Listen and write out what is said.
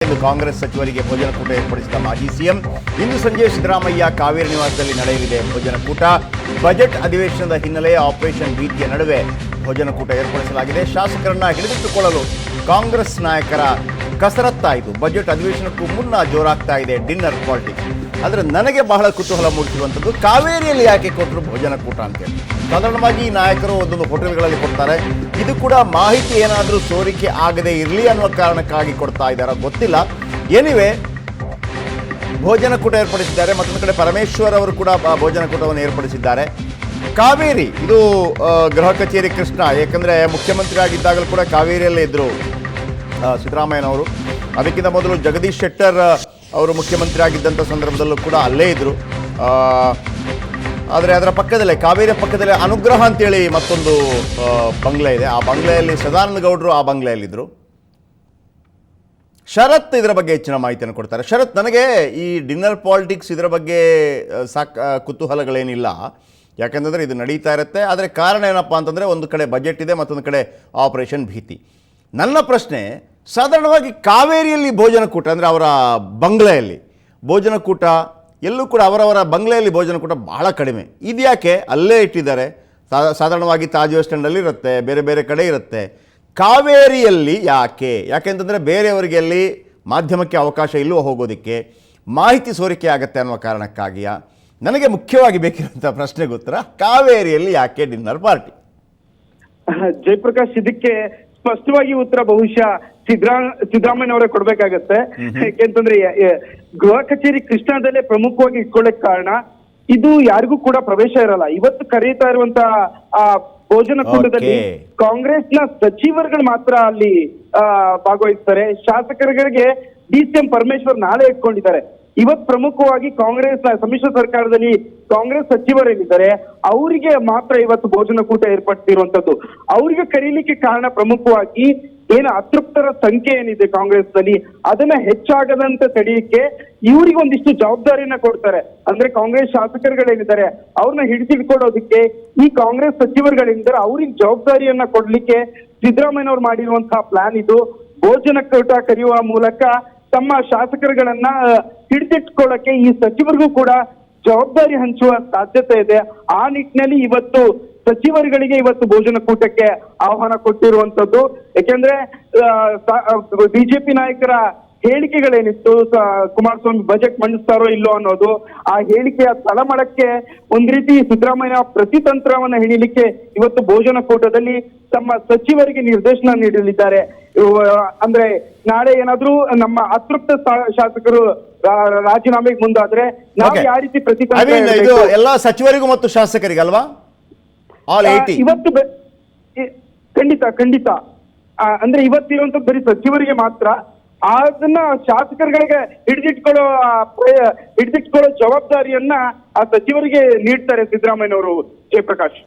ಎಂದು ಕಾಂಗ್ರೆಸ್ ಸಚಿವರಿಗೆ ಭೋಜನಕೂಟ ಏರ್ಪಡಿಸಿದ ಮಾಜಿ ಸಿಎಂ. ಇಂದು ಸಂಜೆ ಸಿದ್ದರಾಮಯ್ಯ ಕಾವೇರಿ ನಿವಾಸದಲ್ಲಿ ನಡೆಯಲಿದೆ ಭೋಜನಕೂಟ. ಬಜೆಟ್ ಅಧಿವೇಶನದ ಹಿನ್ನೆಲೆ ಆಪರೇಷನ್ ಭೀತಿಯ ನಡುವೆ ಭೋಜನಕೂಟ ಏರ್ಪಡಿಸಲಾಗಿದೆ. ಶಾಸಕರನ್ನ ಹಿಡಿದಿಟ್ಟುಕೊಳ್ಳಲು ಕಾಂಗ್ರೆಸ್ ನಾಯಕರ ಕಸರತ್ತಾಯಿತು. ಬಜೆಟ್ ಅಧಿವೇಶನಕ್ಕೂ ಮುನ್ನ ಜೋರಾಗ್ತಾ ಇದೆ ಡಿನ್ನರ್ ಪಾಲಿಟಿಕ್ಸ್. ಆದರೆ ನನಗೆ ಬಹಳ ಕುತೂಹಲ ಮೂಡಿಸುವಂಥದ್ದು ಕಾವೇರಿಯಲ್ಲಿ ಯಾಕೆ ಕೊಟ್ಟರು ಭೋಜನಕೂಟ ಅಂತೇಳಿ. ಸಾಧಾರಣವಾಗಿ ನಾಯಕರು ಒಂದೊಂದು ಹೋಟೆಲ್ಗಳಲ್ಲಿ ಕೊಡ್ತಾರೆ. ಇದು ಕೂಡ ಮಾಹಿತಿ ಏನಾದರೂ ಸೋರಿಕೆ ಆಗದೆ ಇರಲಿ ಅನ್ನುವ ಕಾರಣಕ್ಕಾಗಿ ಕೊಡ್ತಾ ಇದ್ದಾರ ಗೊತ್ತಿಲ್ಲ. ಎನಿವೆ ಭೋಜನಕೂಟ ಏರ್ಪಡಿಸಿದ್ದಾರೆ. ಮತ್ತೊಂದು ಕಡೆ ಪರಮೇಶ್ವರ್ ಅವರು ಕೂಡ ಭೋಜನಕೂಟವನ್ನು ಏರ್ಪಡಿಸಿದ್ದಾರೆ. ಕಾವೇರಿ ಇದು ಗೃಹ ಕಚೇರಿ ಕೃಷ್ಣ, ಏಕೆಂದರೆ ಮುಖ್ಯಮಂತ್ರಿ ಆಗಿದ್ದಾಗಲೂ ಕೂಡ ಕಾವೇರಿಯಲ್ಲೇ ಇದ್ದರು ಸಿದ್ದರಾಮಯ್ಯನವರು. ಅದಕ್ಕಿಂತ ಮೊದಲು ಜಗದೀಶ್ ಶೆಟ್ಟರ್ ಅವರು ಮುಖ್ಯಮಂತ್ರಿ ಆಗಿದ್ದಂಥ ಸಂದರ್ಭದಲ್ಲೂ ಕೂಡ ಅಲ್ಲೇ ಇದ್ದರು. ಆದರೆ ಅದರ ಪಕ್ಕದಲ್ಲೇ ಕಾವೇರಿಯ ಪಕ್ಕದಲ್ಲೇ ಅನುಗ್ರಹ ಅಂತೇಳಿ ಮತ್ತೊಂದು ಬಂಗ್ಲೆ ಇದೆ. ಆ ಬಂಗ್ಲೆಯಲ್ಲಿ ಸದಾನಂದ ಗೌಡರು ಆ ಬಂಗ್ಲೆಯಲ್ಲಿದ್ದರು. ಶರತ್ ಇದರ ಬಗ್ಗೆ ಹೆಚ್ಚಿನ ಮಾಹಿತಿಯನ್ನು ಕೊಡ್ತಾರೆ. ಶರತ್, ನನಗೆ ಈ ಡಿನ್ನರ್ ಪಾಲಿಟಿಕ್ಸ್ ಇದರ ಬಗ್ಗೆ ಕುತೂಹಲಗಳೇನಿಲ್ಲ, ಯಾಕೆಂತಂದರೆ ಇದು ನಡೀತಾ ಇರುತ್ತೆ. ಆದರೆ ಕಾರಣ ಏನಪ್ಪ ಅಂತಂದರೆ ಒಂದು ಕಡೆ ಬಜೆಟ್ ಇದೆ, ಮತ್ತೊಂದು ಕಡೆ ಆಪರೇಷನ್ ಭೀತಿ. ನನ್ನ ಪ್ರಶ್ನೆ, ಸಾಧಾರಣವಾಗಿ ಕಾವೇರಿಯಲ್ಲಿ ಭೋಜನಕೂಟ ಅಂದರೆ ಅವರ ಬಂಗ್ಲೆಯಲ್ಲಿ ಭೋಜನಕೂಟ ಎಲ್ಲೂ ಕೂಡ ಅವರವರ ಬಂಗ್ಲೆಯಲ್ಲಿ ಭೋಜನಕೂಟ ಬಹಳ ಕಡಿಮೆ. ಇದ್ಯಾಕೆ ಅಲ್ಲೇ ಇಟ್ಟಿದ್ದಾರೆ? ಸಾಧಾರಣವಾಗಿ ತಾಜ್ ವೆಸ್ಟ್ ಎಂಡಲ್ಲಿ ಇರುತ್ತೆ, ಬೇರೆ ಬೇರೆ ಕಡೆ ಇರುತ್ತೆ. ಕಾವೇರಿಯಲ್ಲಿ ಯಾಕೆಂತಂದರೆ ಬೇರೆಯವರಿಗೆ ಅಲ್ಲಿ ಮಾಧ್ಯಮಕ್ಕೆ ಅವಕಾಶ ಇಲ್ಲವೋ ಹೋಗೋದಕ್ಕೆ, ಮಾಹಿತಿ ಸೋರಿಕೆ ಆಗುತ್ತೆ ಅನ್ನುವ ಕಾರಣಕ್ಕಾಗಿಯಾ? ನನಗೆ ಮುಖ್ಯವಾಗಿ ಬೇಕಿರುವಂಥ ಪ್ರಶ್ನೆಗೆ ಉತ್ತರ, ಕಾವೇರಿಯಲ್ಲಿ ಯಾಕೆ ಡಿನ್ನರ್ ಪಾರ್ಟಿ? ಜಯಪ್ರಕಾಶ್, ಇದಕ್ಕೆ ಸ್ಪಷ್ಟವಾಗಿ ಉತ್ತರ ಬಹುಶಃ ಸಿದ್ದರಾಮಯ್ಯನವರೇ ಕೊಡ್ಬೇಕಾಗತ್ತೆ. ಯಾಕೆಂತಂದ್ರೆ ಗೃಹ ಕಚೇರಿ ಕೃಷ್ಣದಲ್ಲೇ ಪ್ರಮುಖವಾಗಿ ಇಟ್ಕೊಳ್ಳಕ್ ಕಾರಣ, ಇದು ಯಾರಿಗೂ ಕೂಡ ಪ್ರವೇಶ ಇರಲ್ಲ. ಇವತ್ತು ಕರೀತಾ ಇರುವಂತ ಆ ಭೋಜನ ಕೂಟದಲ್ಲಿ ಕಾಂಗ್ರೆಸ್ನ ಸಚಿವರುಗಳು ಮಾತ್ರ ಅಲ್ಲಿ ಭಾಗವಹಿಸ್ತಾರೆ. ಶಾಸಕರಿಗೆ ಡಿ.ಸಿ.ಎಂ. ಪರಮೇಶ್ವರ್ ನಾಳೆ ಇಟ್ಕೊಂಡಿದ್ದಾರೆ. ಇವತ್ತು ಪ್ರಮುಖವಾಗಿ ಕಾಂಗ್ರೆಸ್ ಸಮ್ಮಿಶ್ರ ಸರ್ಕಾರದಲ್ಲಿ ಕಾಂಗ್ರೆಸ್ ಸಚಿವರೇನಿದ್ದಾರೆ ಅವರಿಗೆ ಮಾತ್ರ ಇವತ್ತು ಭೋಜನಕೂಟ ಏರ್ಪಡಿಸಿರುವಂತದ್ದು. ಅವರಿಗೆ ಕರೀಲಿಕ್ಕೆ ಕಾರಣ ಪ್ರಮುಖವಾಗಿ ಅತೃಪ್ತರ ಸಂಖ್ಯೆ ಏನಿದೆ ಕಾಂಗ್ರೆಸ್ ನಲ್ಲಿ ಅದನ್ನ ಹೆಚ್ಚಾಗದಂತೆ ತಡೆಯಕ್ಕೆ ಇವರಿಗೆ ಒಂದಿಷ್ಟು ಜವಾಬ್ದಾರಿಯನ್ನ ಕೊಡ್ತಾರೆ. ಅಂದ್ರೆ ಕಾಂಗ್ರೆಸ್ ಶಾಸಕರುಗಳೇನಿದ್ದಾರೆ ಅವ್ರನ್ನ ಹಿಡಿದಿಟ್ಕೊಳ್ಳೋದಕ್ಕೆ ಈ ಕಾಂಗ್ರೆಸ್ ಸಚಿವರುಗಳೇನಿದ್ದಾರೆ ಅವ್ರಿಗೆ ಜವಾಬ್ದಾರಿಯನ್ನ ಕೊಡ್ಲಿಕ್ಕೆ ಸಿದ್ದರಾಮಯ್ಯನವ್ರು ಮಾಡಿರುವಂತಹ ಪ್ಲಾನ್ ಇದು. ಭೋಜನಕೂಟ ಕರೆಯುವ ಮೂಲಕ ತಮ್ಮ ಶಾಸಕರುಗಳನ್ನ ಹಿಡಿದಿಟ್ಕೊಳ್ಳಕ್ಕೆ ಈ ಸಚಿವರಿಗೂ ಕೂಡ ಜವಾಬ್ದಾರಿ ಹಂಚುವ ಸಾಧ್ಯತೆ ಇದೆ. ಆ ನಿಟ್ಟಿನಲ್ಲಿ ಇವತ್ತು ಸಚಿವರುಗಳಿಗೆ ಇವತ್ತು ಭೋಜನಕೂಟಕ್ಕೆ ಆಹ್ವಾನ ಕೊಟ್ಟಿರುವಂತದ್ದು. ಯಾಕೆಂದ್ರೆ ಬಿಜೆಪಿ ನಾಯಕರ ಹೇಳಿಕೆಗಳೇನಿತ್ತು, ಕುಮಾರಸ್ವಾಮಿ ಬಜೆಟ್ ಮಂಡಿಸ್ತಾರೋ ಇಲ್ಲೋ ಅನ್ನೋದು, ಆ ಹೇಳಿಕೆಯ ತಳಮಳಕ್ಕೆ ಒಂದ್ ರೀತಿ ಸಿದ್ದರಾಮಯ್ಯ ಪ್ರತಿತಂತ್ರವನ್ನ ಹಿಡಿಲಿಕ್ಕೆ ಇವತ್ತು ಭೋಜನಕೂಟದಲ್ಲಿ ತಮ್ಮ ಸಚಿವರಿಗೆ ನಿರ್ದೇಶನ ನೀಡಲಿದ್ದಾರೆ. ಅಂದ್ರೆ ನಾಳೆ ಏನಾದ್ರೂ ನಮ್ಮ ಅತೃಪ್ತ ಶಾಸಕರು ರಾಜೀನಾಮೆಗೆ ಮುಂದಾದ್ರೆ ನಾವು ಯಾವ ರೀತಿ ಪ್ರತಿತಂತ್ರ ಎಲ್ಲಾ ಸಚಿವರಿಗೂ ಮತ್ತು ಶಾಸಕರಿಗೆ ಅಲ್ವಾ? ಇವತ್ತು ಖಂಡಿತ ಅಂದ್ರೆ ಇವತ್ತಿರುವಂತ ಬರೀ ಸಚಿವರಿಗೆ ಮಾತ್ರ, ಅದನ್ನ ಶಾಸಕರುಗಳಿಗೆ ಹಿಡಿದಿಟ್ಕೊಳ್ಳೋ ಜವಾಬ್ದಾರಿಯನ್ನ ಆ ಸಚಿವರಿಗೆ ನೀಡ್ತಾರೆ ಸಿದ್ದರಾಮಯ್ಯನವರು. ಜಯಪ್ರಕಾಶ್.